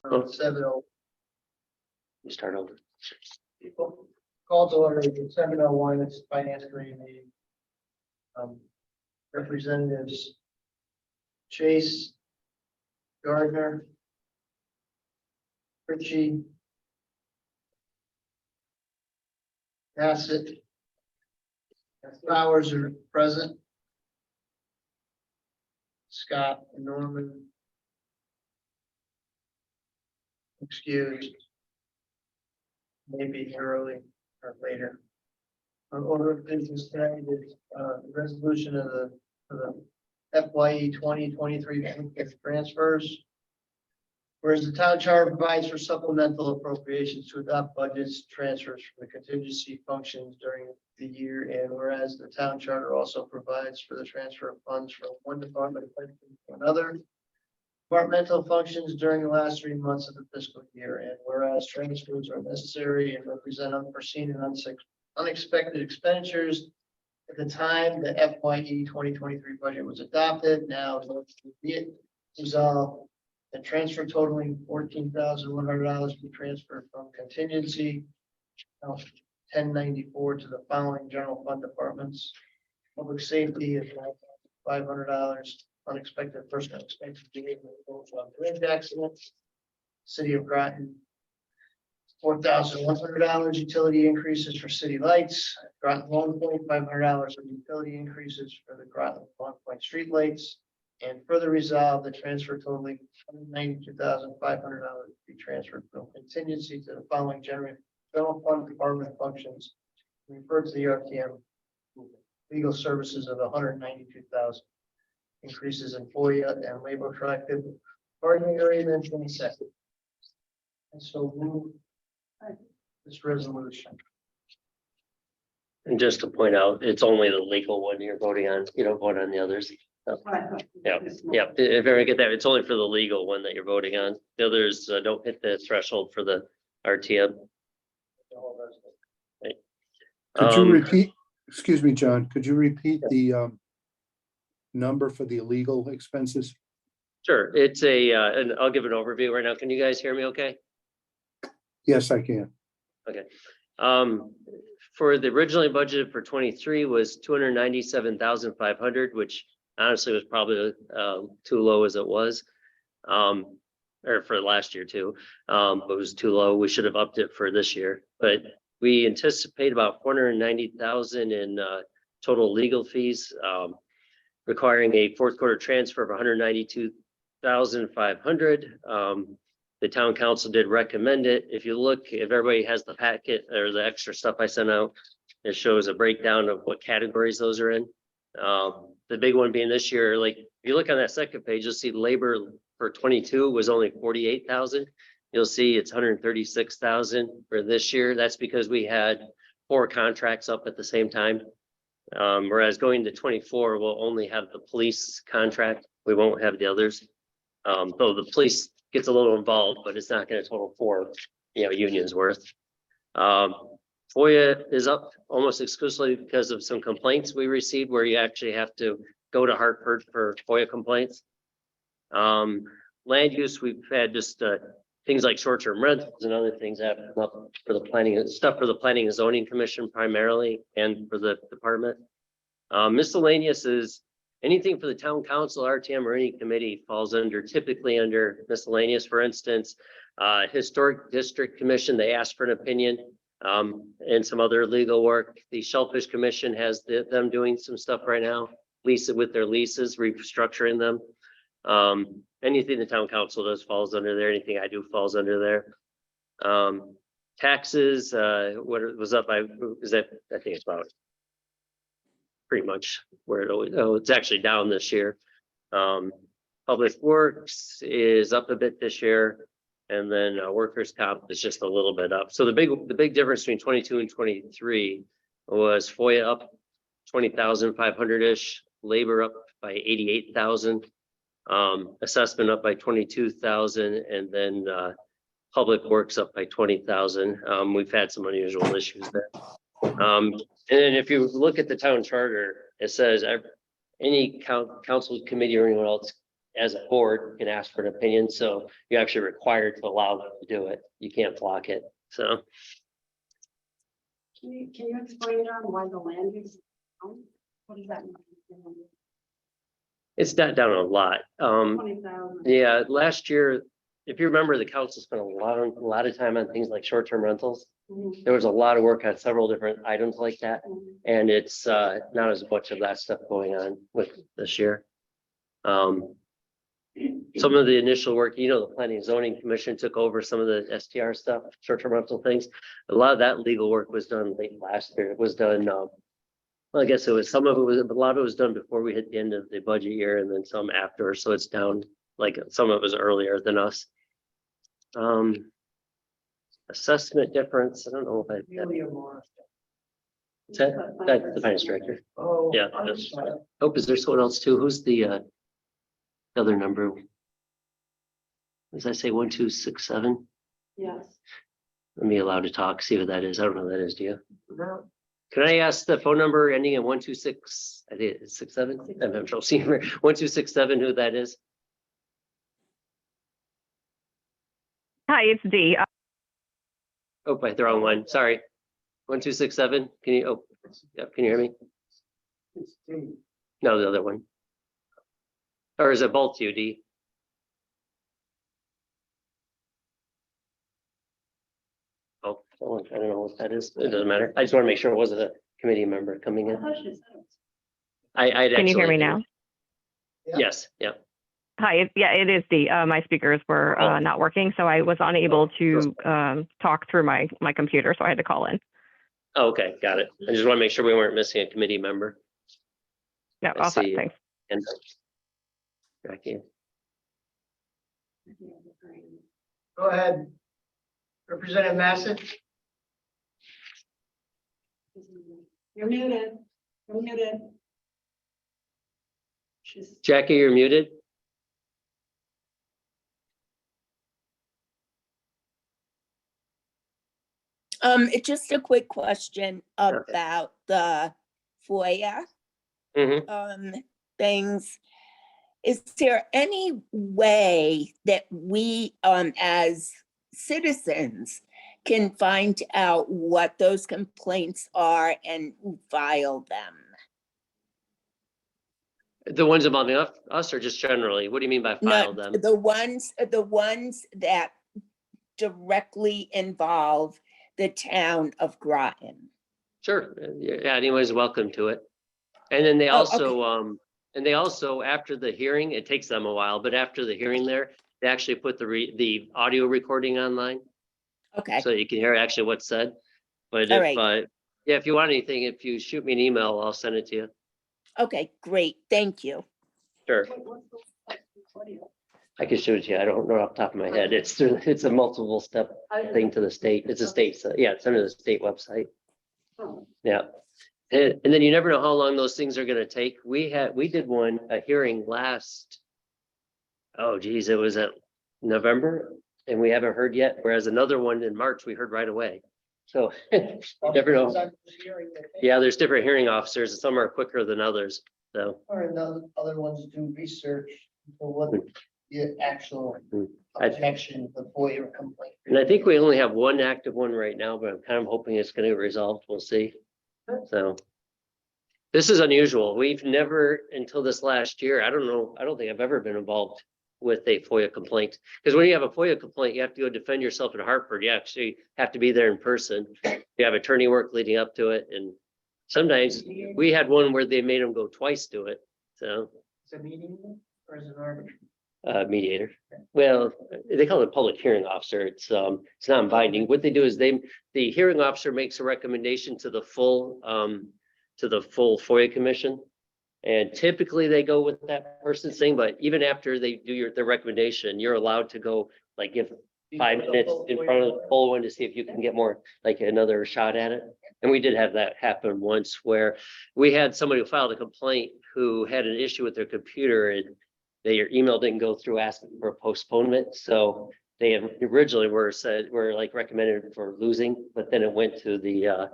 Oh. 7:00. You start over. People call to order the 7:01. It's finance committee meeting. Representatives Chase, Gardner, Ritchie, Bassett, and Flowers are present. Scott and Norman excused. Maybe early or later. On order of business today is the resolution of the FYE 2023 transfers. Whereas the town charter provides for supplemental appropriations to adopt budgets transfers from the contingency functions during the year, and whereas the town charter also provides for the transfer of funds from one department to another departmental functions during the last 3 months of the fiscal year, and whereas transfers are necessary and represent unforeseen and unexpected expenditures at the time the FYE 2023 budget was adopted. Now be it resolved the transfer totaling $14,100 be transferred from contingency 1094 to the following general fund departments. Public safety is $500. Unexpected personal expenses bridge accidents. City of Groton, $4,100 utility increases for city lights. Groton $1,500 of utility increases for the Groton Long Point street lights. And further resolve the transfer totaling $192,500 be transferred from contingency to the following general fund department functions. Referred to the RTM legal services of $192,000. Increases in FOIA and labor collective bargaining agreements in second. And so move this resolution. And just to point out, it's only the legal one you're voting on. You don't vote on the others. Yeah, yeah. If I get that, it's only for the legal one that you're voting on. The others don't hit the threshold for the RTM. Right. Could you repeat, excuse me, John, could you repeat the number for the illegal expenses? Sure, it's and I'll give an overview right now. Can you guys hear me okay? Yes, I can. Okay. For the originally budgeted for 23 was 297,500, which honestly was probably too low as it was. Or for last year too. But it was too low. We should have upped it for this year. But we anticipate about 490,000 in total legal fees, requiring a fourth quarter transfer of 192,500. The town council did recommend it. If you look, if everybody has the packet or the extra stuff I sent out, it shows a breakdown of what categories those are in. The big one being this year, like if you look on that second page, you'll see labor for 22 was only 48,000. You'll see it's 136,000 for this year. That's because we had 4 contracts up at the same time. Whereas going to 24, we'll only have the police contract. We won't have the others. Though the police gets a little involved, but it's not going to total 4, unions worth. FOIA is up almost exclusively because of some complaints we received where you actually have to go to Hartford for FOIA complaints. Land use, we've had just things like short-term rentals and other things that have come up for the planning stuff for the Planning and Zoning Commission primarily and for the department. Miscellaneous is anything for the town council, RTM, or any committee falls typically under miscellaneous. For instance, Historic District Commission, they asked for an opinion and some other legal work. The Shellfish Commission has them doing some stuff right now, with their leases, restructuring them. Anything the town council does falls under there. Anything I do falls under there. Taxes, what it was up by, is that, I think it's about pretty much where it always, it's actually down this year. Public Works is up a bit this year. And then workers' comp is just a little bit up. So the big difference between 22 and 23 was FOIA up 20,500-ish, labor up by 88,000, assessment up by 22,000, and then public works up by 20,000. We've had some unusual issues there. And then if you look at the town charter, it says any council committee or anyone else as a board can ask for an opinion, so you're actually required to allow them to do it. You can't block it, so. Can you explain it on why the land use? What does that mean? It's down a lot. 20,000. Yeah, last year, if you remember, the council spent a lot of time on things like short-term rentals. Mhm. There was a lot of work on several different items like that, Mhm. and it's not as much of that stuff going on with this year. Some of the initial work, the Planning and Zoning Commission took over some of the STR stuff, short-term rental things. A lot of that legal work was done late last year. It was done, well, I guess a lot of it was done before we hit the end of the budget year, and then some after, so it's down, like some of it was earlier than us. Assessment difference, I don't know if Amelia Morris. that's the finance director. Oh. Yeah, that's- Oh, is there someone else too? Who's the other number? Does that say 1267? Yes. Let me allow to talk, see what that is. I don't know who that is, do you? No. Can I ask the phone number ending in 126? I think it's 67. I'm having trouble seeing 1267, who that is? Hi, it's Dee. Oh, I the wrong one. Sorry. 1267. Can you? Oh, yep. Can you hear me? It's T. No, the other one. Or is it both you, D? Oh, I don't know what that is. It doesn't matter. I just want to make sure it wasn't a committee member coming I in. thought she said it was. Can you hear me now? Yeah. Yes, yeah. Hi, it is Dee. My speakers were Oh. not working, so I was unable to talk through my computer, so I had to call in. Oh, okay, got it. I just want to make sure we weren't missing a committee member. Yeah, I all set, see. thanks. And Jackie. Go ahead. Representative Massett. You're muted. You're muted. She's. Jackie, you're muted. It's just a quick question Okay. about the FOIA, Mm-hmm. things. Is there any way that we, as citizens can find out what those complaints are and who filed them? The ones among us or just generally? What do you mean by file No, them? the ones that directly involve the town of Groton. Sure, yeah, anyone's welcome to it. And then they Oh, also, after the hearing, it takes them a while, but after the hearing there, they actually put the audio recording online, Okay, so you can hear actually what's said. But All if, right. yeah, if you want anything, if you shoot me an email, I'll send it to you. okay, great, thank you. Sure, What's the audio? I can shoot it to you. I don't know off the top of my head. It's a multiple step thing to the state. It's a state, yeah, it's under the state website. Oh, Yeah. And then you never know how long those things are gonna take. We did a hearing last, oh geez, it was at November, and we haven't heard yet, whereas another one in March, we heard right away. So you never know. Yeah, there's different hearing officers, and some are quicker than others, so. Or the other ones do research for what the actual I- objection, the FOIA complaint. And I think we only have one active one right now, but I'm kind of hoping it's gonna get resolved. We'll see. So. This is unusual. We've never, until this last year, I don't think I've ever been involved with a FOIA complaint. Because when you have a FOIA complaint, you have to go defend yourself in Hartford. You actually have to be there in person. You have attorney work leading up to it. And sometimes we had one where they made them go twice to it. So, Is it meeting or is it arbiter? mediator. Well, they call it a public hearing officer. It's non-binding. What they do is the hearing officer makes a recommendation to the full FOIA commission. And typically they go with that person's thing, but even after they do their recommendation, you're allowed to go like give 5 minutes in front of the full one to see if you can get more, like another shot at it. And we did have that happen once where we had somebody who filed a complaint who had an issue with their computer and their email didn't go through asking for a postponement. So they had originally were like recommended for losing, but then it went to the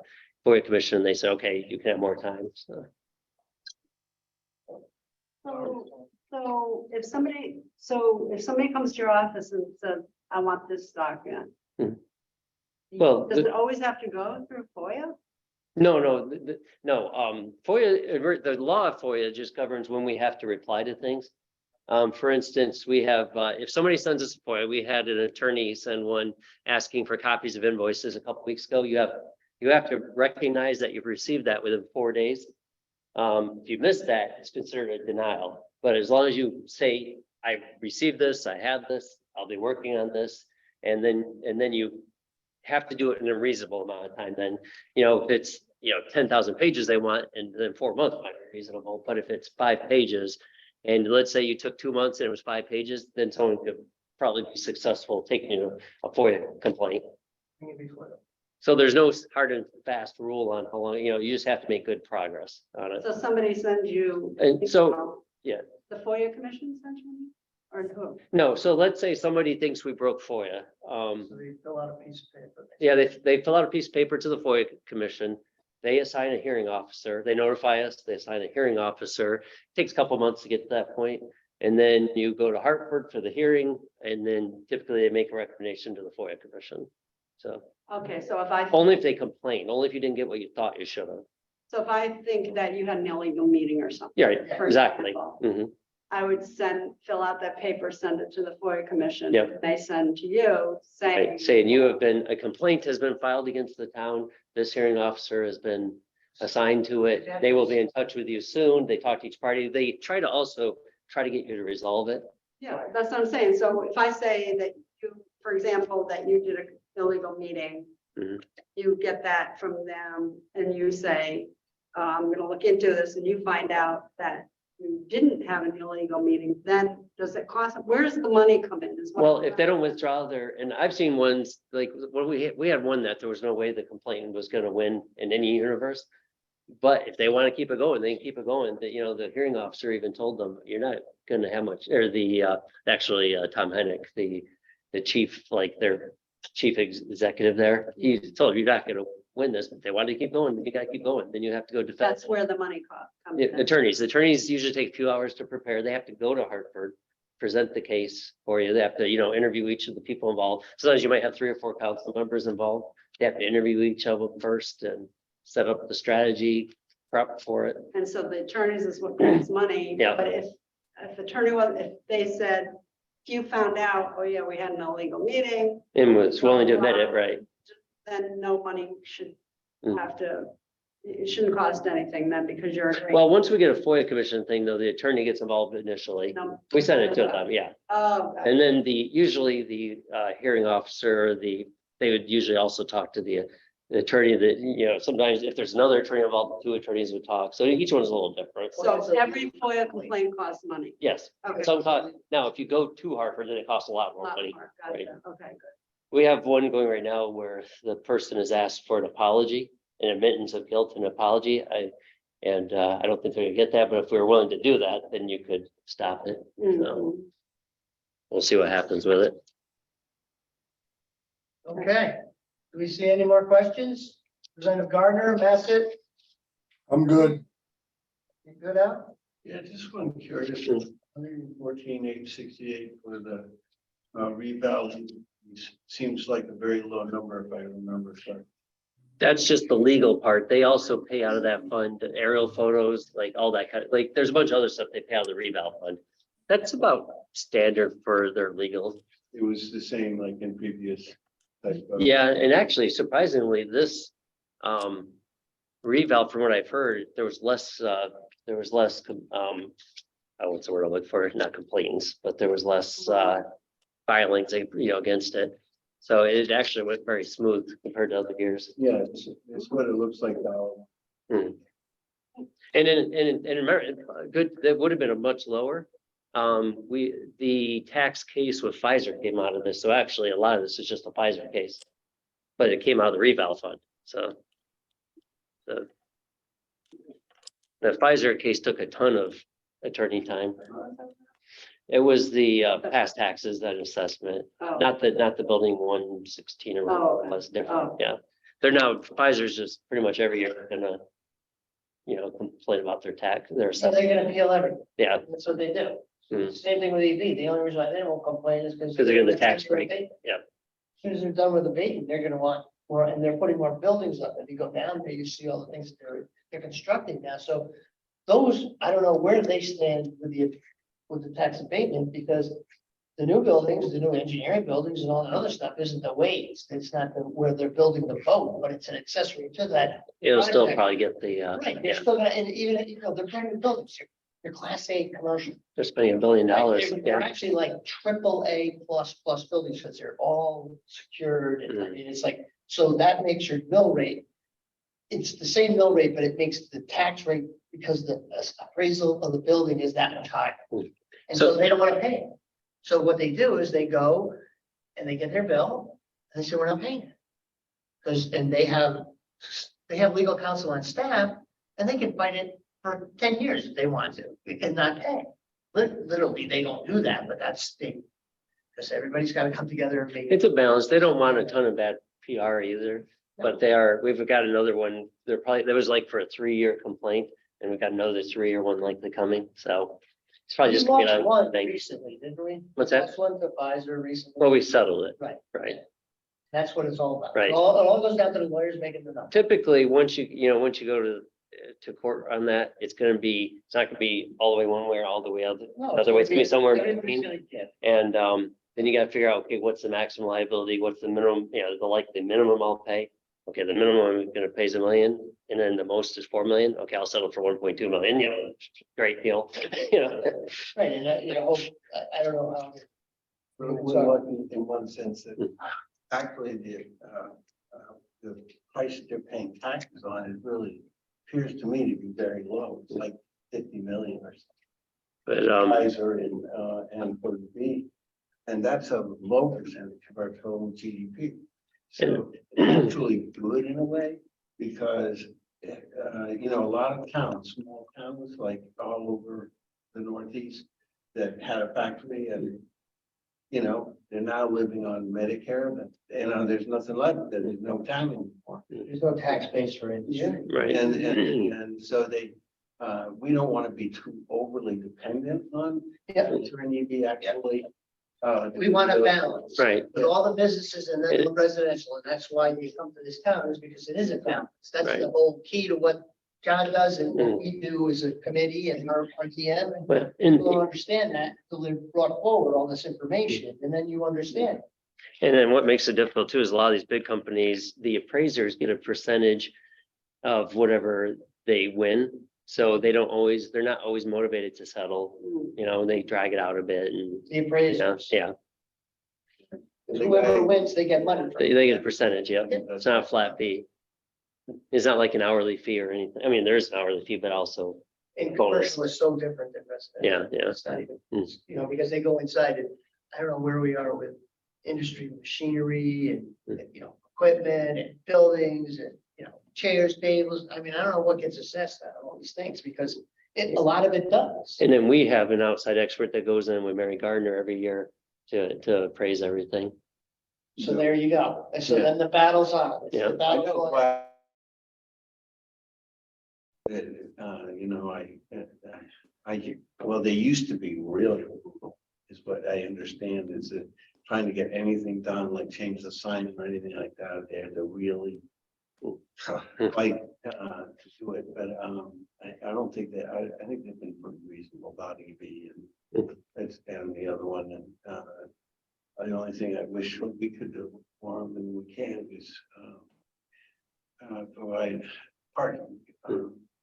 FOIA commission and they said, okay, you can have more time. So so So if somebody comes to your office and says, I want this document. Hmm. Well, Does it always have to go through FOIA? No, FOIA, the law of FOIA just governs when we have to reply to things. For instance, we have, if somebody sends us a FOIA, we had an attorney send one asking for copies of invoices a couple weeks ago. You have to recognize that you've received that within 4 days. If you miss that, it's considered a denial. But as long as you say, I received this, I have this, I'll be working on this, and then you have to do it in a reasonable amount of time, then, if it's, 10,000 pages they want, and then 4 months might be reasonable. But if it's 5 pages, and let's say you took 2 months and it was 5 pages, then someone could probably be successful taking a FOIA complaint. So there's no hard and fast rule on how long, you just have to make good progress on it. So somebody sends you. And so, yeah. The FOIA commission sends you? Or who? No, so let's say somebody thinks we broke FOIA. So they fill out a piece of paper. Yeah, they fill out a piece of paper to the FOIA commission. They assign a hearing officer. They notify us. They assign a hearing officer. Takes a couple months to get to that point. And then you go to Hartford for the hearing, and then typically they make a recommendation to the FOIA commission. So Okay, so if I. only if they complain, only if you didn't get what you thought you should have. So if I think that you had an illegal meeting or something. Yeah, right, for exactly. example, Mhm. I would fill out that paper, send it to the FOIA commission. Yep. They send to you saying. Right, saying a complaint has been filed against the town. This hearing officer has been assigned to it. They will be in touch with you soon. They talk to each party. They try to get you to resolve it. Yeah, that's what I'm saying. So if I say that you, for example, that you did an illegal meeting, Mhm. you get that from them and you say, I'm gonna look into this, and you find out that you didn't have an illegal meeting, then does it cost, where does the money come in? Is what- Well, if they don't withdraw and I've seen ones like when we had one that there was no way the complainant was going to win in any universe. But if they want to keep it going, they can keep it going. The hearing officer even told them, you're not going to have much, or Tom Hennick, the chief, like their chief executive there, he told you, you're not going to win this, but they want to keep going, you got to keep going, then you have to go defend. That's where the money comes in. Attorneys usually take a few hours to prepare. They have to go to Hartford, present the case for you. They have to, interview each of the people involved. Sometimes you might have 3 or 4 council members involved. They have to interview each of them first and set up the strategy, prep for it. And so the attorneys is what costs money. Yeah. But if if they said, if you found out, oh yeah, we had an illegal meeting, And was willing to admit it, right? then no money should Mm. have to, it shouldn't cost anything then because you're. agreeing. Well, once we get a FOIA commission thing, though, the attorney gets involved initially. No. We send it to them, yeah. Oh, got it. And then usually the hearing officer, they would usually also talk to the attorney that, sometimes if there's another attorney involved, 2 attorneys would talk. So each one's a little different. So every FOIA complaint costs money. Yes, Okay. some cost, now, if you go to Hartford, then it costs a lot more Lot money. more. Gotcha. right. Okay, good. We have one going right now where the person has asked for an apology, an admittance of guilt and apology. I don't think they're gonna get that, but if we were willing to do that, then you could stop it. Mhm. We'll see what happens with it. Okay, do we see any more questions? Representative Gardner, Bassett, I'm good. you good out? Yeah, just one curious, 114,868 for the reval. Seems like a very low number if I remember correctly. That's just the legal part. They also pay out of that fund, the aerial photos, like all that like, there's a bunch of other stuff they pay out of the reval fund. That's about standard for their legal. It was the same like in previous. type of- Yeah, and actually surprisingly, this reval, from what I've heard, there was less, what's the word I'm looking for? Not complaints, but there was less filings, against it. So it actually went very smooth compared to other years. Yeah, it's what it looks like now. And remember, good, that would have been a much lower. The tax case with Pfizer came out of this, so actually a lot of this is just a Pfizer case. But it came out of the reval fund, so. The Pfizer case took a ton of attorney time. It was the past taxes, that assessment, Oh, not the building 116 or Oh, whatever was different, oh. yeah. They're now, Pfizer's just pretty much every year gonna, complain about their So assessment, they're gonna appeal everything. yeah. That's what they do. Mm. Same thing with EV. The only reason why they won't complain is because. 'Cause they're getting the tax break. Yeah. As soon as they're done with abatement, they're gonna want more, and they're putting more buildings up. If you go down there, you see all the things that they're constructing now. So those, I don't know where they stand with the tax abatement, because the new buildings, the new engineering buildings and all that other stuff isn't the ways. It's not where they're building the boat, but it's an accessory to that. It'll still project. probably get the, Right, they're yeah, still gonna, and even, they're brand new buildings here. They're class A commercial. they're spending $1 billion. Right, they're Yeah. actually like triple A plus buildings, because they're all secured, and I Mhm. mean, it's like, so that makes your mill rate. It's the same mill rate, but it makes the tax rate, because the appraisal of the building is that much higher. Mhm. And so So- they don't wanna pay it. So what they do is they go and they get their bill, and they say, we're not paying it. Because, and they have legal counsel on staff, and they can fight it for 10 years if they want to, and not pay. Literally, they don't do that, but that's the, because everybody's gotta come together and make. It's a balance. They don't want a ton of bad PR either, but we've got another one. There was like for a 3-year complaint, and we've got another 3-year one likely coming, so. It's probably We just gonna be lost one a thing. recently, didn't we? What's that? Lost one to Pfizer recently. Well, we settled it, Right. right? That's what it's all about. Right. It all goes down to the lawyers making the numbers. Typically, once you go to court on that, it's not gonna be all the way one way or all the way other. No, Other way, it's gonna be somewhere in everybody's between. gonna get. And then you gotta figure out, okay, what's the maximum liability, what's the minimum, the likely minimum I'll pay. Okay, the minimum I'm gonna pay is $1 million, and then the most is 4 million. Okay, I'll settle for 1.2 million, great deal, Right, and I don't know how. We're lucky in one sense that actually the price they're paying taxes on is really appears to me to be very low. It's like 50 million or something. But Pfizer and for the B, and that's a low percentage of our total GDP. So it's actually good in a way, because a lot of towns, small towns like all over the Northeast that had a factory, and they're now living on Medicare, but there's nothing left, there's no town anymore. There's no tax base for industry. right. And so we don't want to be too overly dependent on Yeah. an EV actually. We want a balance. Right. With all the businesses and then the residential, and that's why they come to this town, is because it is a balance. That's Right. the whole key to what John does and what we do as a committee and our RTM. And But people don't understand that until they're brought forward all this information, and then you understand. And then what makes it difficult too is a lot of these big companies, the appraisers get a percentage of whatever they win. So they're not always motivated to settle, they drag it out a bit and, The appraisers, yeah, whoever wins, they get money from. they get a percentage, yeah. It's not a flat fee. It's not like an hourly fee or anything. I mean, there is an hourly fee, but also, And bonus. commercial is so different than residential. yeah. It's not even, Mm. because they go inside and I don't know where we are with industry machinery and, equipment and buildings and, chairs, tables. I mean, I don't know what gets assessed out of all these things, because a lot of it does. And then we have an outside expert that goes in with Mary Gardner every year to appraise everything. So there you go. And so Yeah. then the battle's on. It's the Yeah. battle on. Well, they used to be really brutal, is what I understand, is that trying to get anything done, like change the sign or anything like that, they had to really fight to do it, but I don't think that, I think they've been pretty reasonable about EV and the other one, and the only thing I wish we could do for them, and we can, is provide parking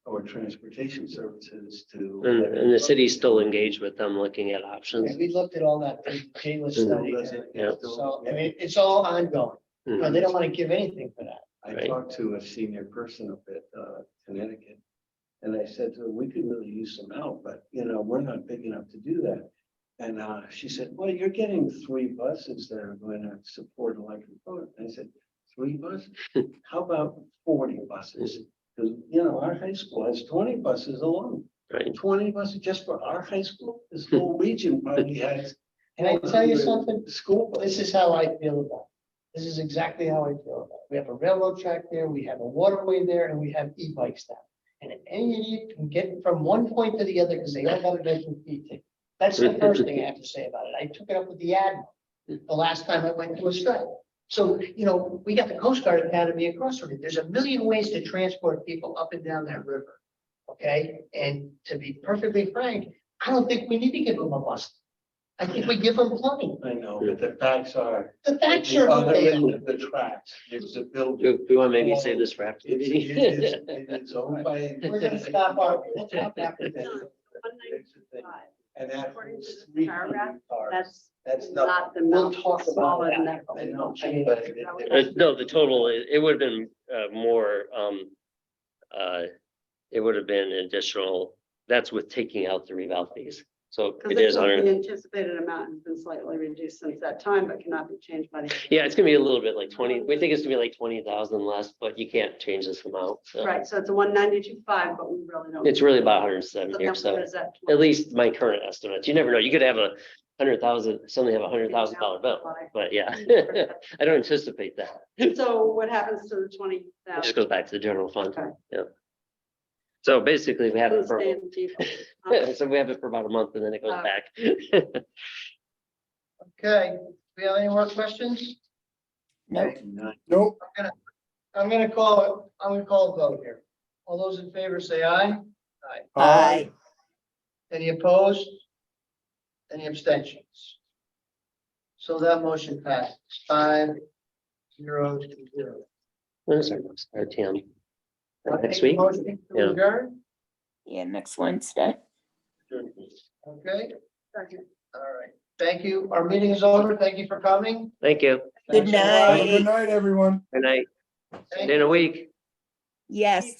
or transportation services to. And the city's still engaged with them, looking at options. We looked at all that Jayla study. Yeah. So, I mean, it's all ongoing. Mhm. They don't want to give anything for that. I Right. talked to a senior person up at Connecticut. And I said to her, we could really use some help, but we're not big enough to do that. And she said, well, you're getting 3 buses that are going to support electric boat. I said, 3 buses? How about 40 buses? Because our high school has 20 buses alone. Right. 20 buses just for our high school. This whole region probably has. Can I tell you something? School. This is how I feel about it. This is exactly how I feel about it. We have a railroad track there, we have a waterway there, and we have e-bikes down. And if any idiot can get from one point to the other, because they all got a different fee ticket. That's the first thing I have to say about it. I took it up with the admiral the last time I went to Australia. So, we got the Coast Guard Academy across from it. There's a million ways to transport people up and down that river. Okay, and to be perfectly frank, I don't think we need to give them a bus. I think we give them plenty. I know, but the facts are. The facts are what Other they than are. the tracks, there's a Do building. we want to maybe save this for after the It meeting? is owned by. We're gonna stop we'll stop after this. 195. And that. According to this three paragraph, cars. That's That's not the We'll amount, talk about smaller than that. that. I know, but No, the total, it would have been more, it would have been additional, that's with taking out the reval fees. So it is Because the 100. anticipated amount has been slightly reduced since that time, but cannot be changed by the. Yeah, it's gonna be a little bit like 20, we think it's gonna be like 20,000 less, but you can't change this amount. So Right, so it's a 192.5, but we really don't. it's really about So 170 then or what so, is that? at least my current estimates. You never know. You could have 100,000, suddenly have $100,000 bill, but yeah, I don't anticipate that. So what happens to the 20,000? It just goes back to the general fund. Okay. Yeah. So basically we have it for, Stand default. so we have it for about a month and then it goes back. Okay, do we have any more questions? Nope. Nope. I'm gonna call a vote here. All those in favor say aye. Aye. Any opposed? Any abstentions? So that motion passes 5-0 to 0. When is our next RTM? I'll Next take a week? motion to Yeah. adjourn. Yeah, next Wednesday. Okay, all right. Thank you. Our meeting is over. Thank you for coming. Thank you. Good Thanks a lot. Have a night. good night, everyone. Good night. Thank In a you. week. Yes.